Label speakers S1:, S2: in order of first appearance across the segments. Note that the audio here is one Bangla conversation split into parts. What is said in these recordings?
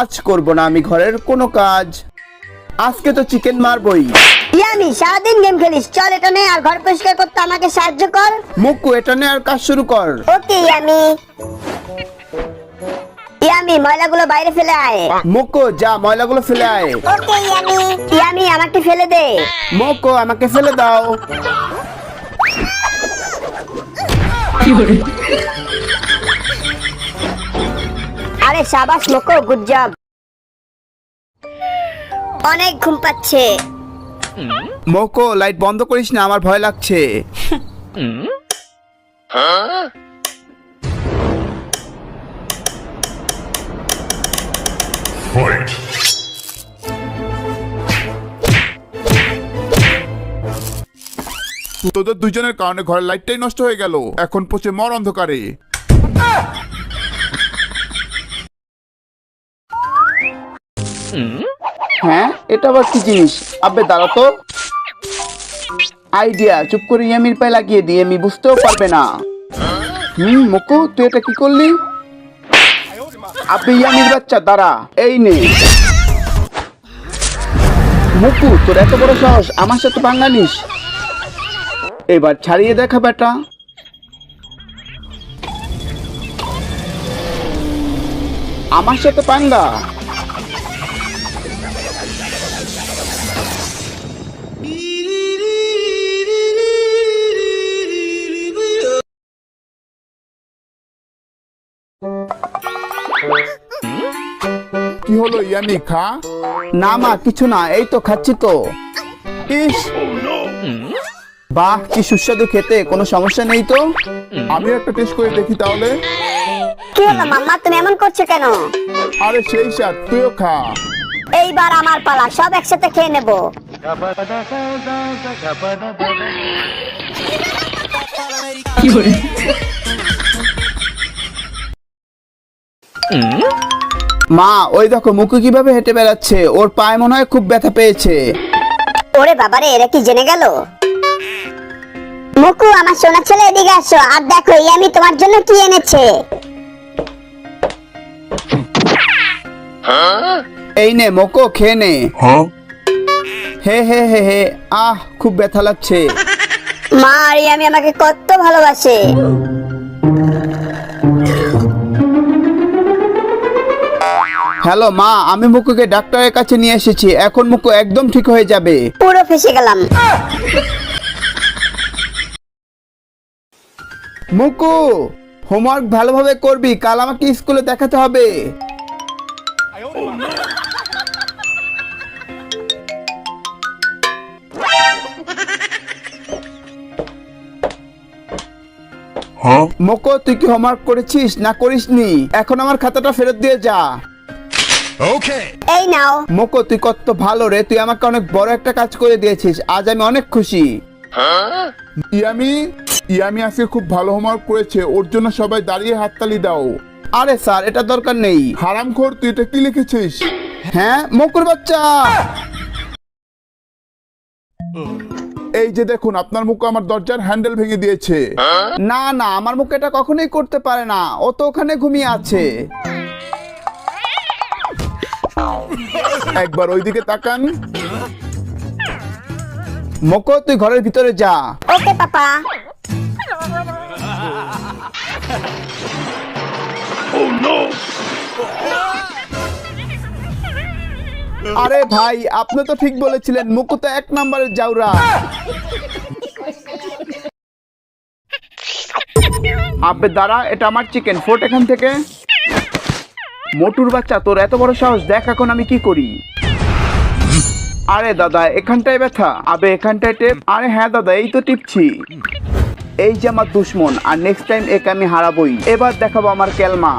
S1: আজ করব না আমি ঘরের কোনো কাজ। আজকে তো চিকেন মারবই।
S2: ইয়ামি সারাদিন গেম খেলিস, চল এটা নে আর ঘর পরিষ্কার করতে আমাকে সাহায্য কর।
S1: মুকু এটা নে আর কাজ শুরু কর।
S2: ওকে ইয়ামি। ইয়ামি ময়লাগুলো বাইরে ফেলে আয়।
S1: মুকু যা ময়লাগুলো ফেলে আয়।
S2: ওকে ইয়ামি। ইয়ামি আমাকে ফেলে দে।
S1: মুকু আমাকে ফেলে দাও।
S2: আরে শাবাশ মোকো, গুড জব। অনেক ঘুম পাচ্ছে।
S1: মুকু লাইট বন্ধ করিস না, আমার ভয় লাগছে।
S3: তোদের দুজনের কারণে ঘরের লাইটটাই নষ্ট হয়ে গেল। এখন পচে মর অন্ধকারে।
S1: হ্যাঁ এটা আবার কি জিনিস? আবে দাঁড়া তো। আইডিয়া, চুপ করে ইয়ামির পায়ে লাগিয়ে দিয়ে আমি বুঝতেও পারবে না। মুকু তুই এটা কি করলি? আবে ইয়ামির বাচ্চা দাঁড়া, এই নে। মুকু তোর এত বড় সাহস আমার সাথে বাঙালিস? এবার ছাড়িয়ে দেখা বেটা। আমার সাথে পাঙ্গা?
S3: কি হলো ইয়ামি, খা।
S1: না মা কিছু না, এই তো খাচ্ছি তো। ইস বাহ কি সুস্বাদু খেতে, কোনো সমস্যা নেই তো?
S3: আমি একটা টেস্ট করে দেখি তাহলে।
S2: কি হলো মাম্মা, তুমি এমন করছো কেন?
S3: আরে সেই স্বাদ, তুইও খা।
S2: এইবার আমার পালা, সব একসাথে খেয়ে নেব।
S1: মা ওই দেখো মুকু কিভাবে হেঁটে বেড়াচ্ছে, ওর পায়ে মনে হয় খুব ব্যথা পেয়েছে।
S2: ওরে বাবারে, এরা কি জেনে গেল? মুকু আমার সোনা ছেলে, এদিকে আসো আর দেখো ইয়ামি তোমার জন্য কি এনেছে।
S1: এই নে মোকো খেয়ে নে। হে হে হে হে, আহ খুব ব্যথা লাগছে।
S2: মা আর ইয়ামি আমাকে কত ভালোবাসে।
S1: হ্যালো মা, আমি মুকুকে ডাক্তারের কাছে নিয়ে এসেছি, এখন মুকু একদম ঠিক হয়ে যাবে।
S2: পুরো ফেসে গেলাম।
S1: মুকু হোমওয়ার্ক ভালোভাবে করবি, কাল আমাকে স্কুলে দেখাতে হবে। মুকু তুই কি হোমওয়ার্ক করেছিস না করিসনি? এখন আমার খাতাটা ফেরত দিয়ে যা।
S2: এই নাও।
S1: মুকু তুই কত ভালো রে, তুই আমাকে অনেক বড় একটা কাজ করে দিয়েছিস, আজ আমি অনেক খুশি।
S3: ইয়ামি, ইয়ামি আজকে খুব ভালো হোমওয়ার্ক করেছে, ওর জন্য সবাই দাঁড়িয়ে হাততালি দাও।
S1: আরে স্যার এটা দরকার নেই।
S3: হারামখোর, তুই এটা কি লিখেছিস?
S1: হ্যাঁ মুকুর বাচ্চা।
S3: এই যে দেখুন, আপনার মুখ আমার দরজার হ্যান্ডেল ভেঙে দিয়েছে।
S1: না না, আমার মুখ এটা কখনোই করতে পারে না, ও তো ওখানে ঘুমিয়ে আছে।
S3: একবার ওইদিকে তাকান।
S1: মুকু তুই ঘরের ভিতরে যা।
S2: ওকে পাপা।
S1: আরে ভাই আপনি তো ঠিক বলেছিলেন, মুকু তো এক নম্বরের জাউরা। আবে দাঁড়া, এটা আমার চিকেন, ফোট এখান থেকে। মোটুর বাচ্চা তোর এত বড় সাহস, দেখ এখন আমি কি করি। আরে দাদা এখানটায় ব্যথা, আবে এখানটায় টেপ। আরে হ্যাঁ দাদা এই তো টিপছি। এই যে আমার দুশ্মন, আর নেক্সট টাইম একে আমি হারাবই। এবার দেখাবো আমার কেলমা।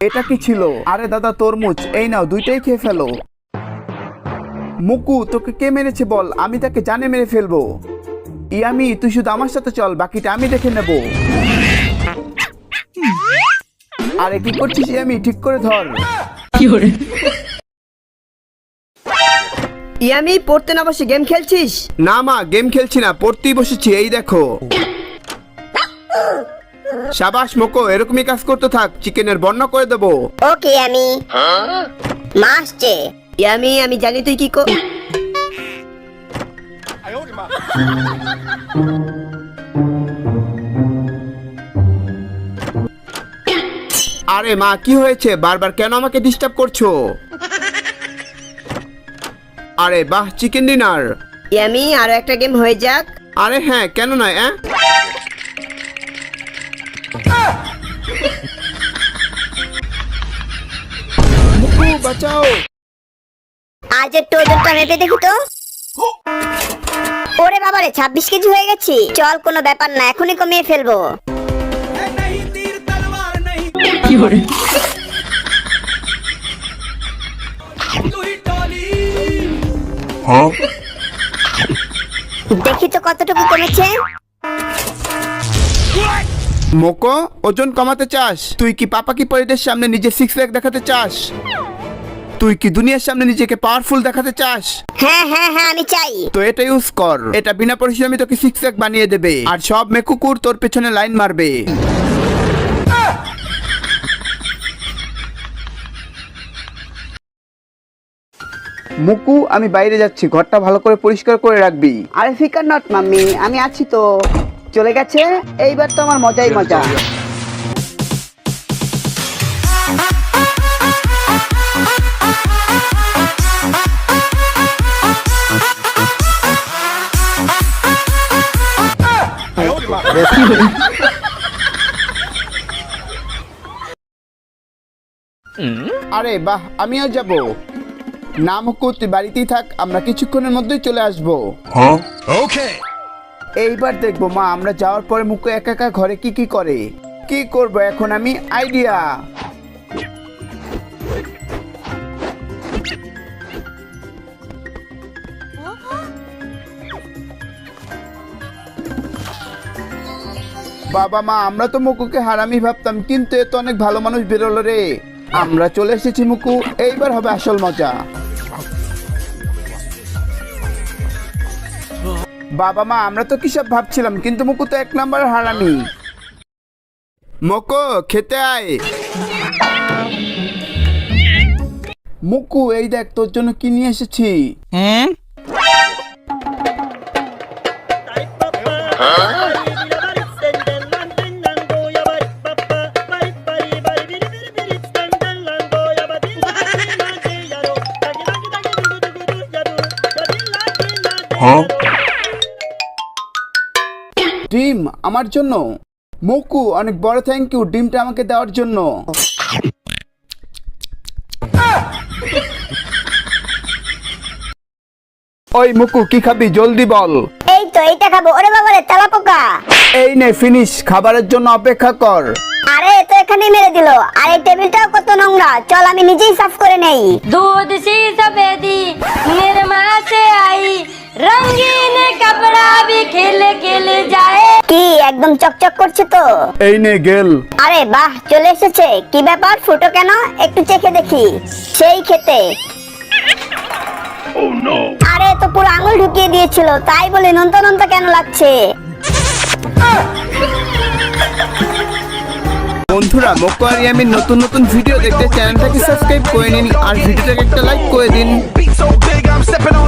S1: এটা কি ছিল? আরে দাদা তরমুজ, এই নাও দুইটাই খেয়ে ফেলো। মুকু তোকে কে মেরেছে বল, আমি তাকে জানে মেরে ফেলবো। ইয়ামি তুই শুধু আমার সাথে চল, বাকিটা আমি দেখে নেব। আরে কি করছিস ইয়ামি, ঠিক করে ধর।
S2: ইয়ামি পড়তে না বসে গেম খেলছিস?
S1: না মা গেম খেলছি না, পড়তেই বসেছি, এই দেখো। সাবাস মোকো, এরকমই কাজ করতে থাক, চিকেনের বর্ণনা করে দেবো।
S2: ওকে আমি মা আসছে। আমি জানি তুই কি কর।
S1: আরে মা, কি হয়েছে? বারবার কেন আমাকে ডিস্টার্ব করছো? আরে বাহ, চিকেন ডিনার।
S2: আরো একটা গেম হয়ে যাক।
S1: আরে হ্যাঁ, কেন নয়? মুকু বাঁচাও।
S2: আজ একটু ওজনটা মেপে দেখি তো। ওরে বাবারে, 26 কেজি হয়ে গেছি। চল, কোনো ব্যাপার না, এখনই কমিয়ে ফেলবো। দেখি তো কতটুকু কমেছে।
S1: মোকো, ওজন কমাতে চাস? তুই কি পাপা কি পরিদের সামনে নিজে 6 প্যাক দেখাতে চাস? তুই কি দুনিয়ার সামনে নিজেকে পাওয়ারফুল দেখাতে চাস?
S2: হ্যাঁ হ্যাঁ হ্যাঁ, আমি চাই।
S1: তো এটা ইউজ কর, এটা বিনা পরিশ্রমে তোকে 6 প্যাক বানিয়ে দেবে, আর সব মেকুকুর তোর পেছনে লাইন মারবে। মুকু, আমি বাইরে যাচ্ছি, ঘরটা ভালো করে পরিষ্কার করে রাখবি।
S4: আরে ফিকার নট মাম্মি, আমি আছি তো। চলে গেছে, এইবার তো আমার মজাই মজা।
S1: আরে বাহ, আমিও যাব। না মুকু, তুই বাড়িতেই থাক, আমরা কিছুক্ষণের মধ্যেই চলে আসবো। এইবার দেখবো মা, আমরা যাওয়ার পরে মুকু একা একা ঘরে কি কি করে। কি করব এখন আমি? আইডিয়া। বাবা মা, আমরা তো মুকুকে হারামি ভাবতাম, কিন্তু এ তো অনেক ভালো মানুষ বেরোলো রে। আমরা চলে এসেছি মুকু, এইবার হবে আসল মজা। বাবা মা, আমরা তো কি সব ভাবছিলাম, কিন্তু মুকু তো 1 নাম্বার হারামি। মোকো, খেতে আয়। মুকু, এই দেখ তোর জন্য কি নিয়ে এসেছি। ডিম আমার জন্য? মুকু, অনেক বড় থ্যাংক ইউ ডিমটা আমাকে দেওয়ার জন্য। ওই মুকু, কি খাবি জলদি বল।
S2: এই তো এইটা খাবো। ওরে বাবারে, তেলাপোকা।
S1: এই নে ফিনিশ, খাবারের জন্য অপেক্ষা কর।
S2: আরে এ তো এখানেই মেরে দিল। আর এই টেবিলটাও কত নোংরা। চল, আমি নিজেই সাফ করে নেই।
S5: दूध सी सफेदी निर्मा से आई, रंगीन कपड़ा भी खिल खिल जाए।
S2: কি একদম চকচক করছে তো।
S1: এই নে গেল।
S2: আরে বাহ, চলে এসেছে। কি ব্যাপার, ফুটো কেন? একটু চেখে দেখি। সেই খেতে। আরে তো পুরো আঙুল ঢুকিয়ে দিয়েছিল, তাই বলে নন্তা নন্তা কেন লাগছে?
S1: বন্ধুরা, মোকো আর ইয়ামির নতুন নতুন ভিডিও দেখতে চ্যানেলটাকে সাবস্ক্রাইব করে নিন, আর ভিডিওটাকে একটা লাইক করে দিন।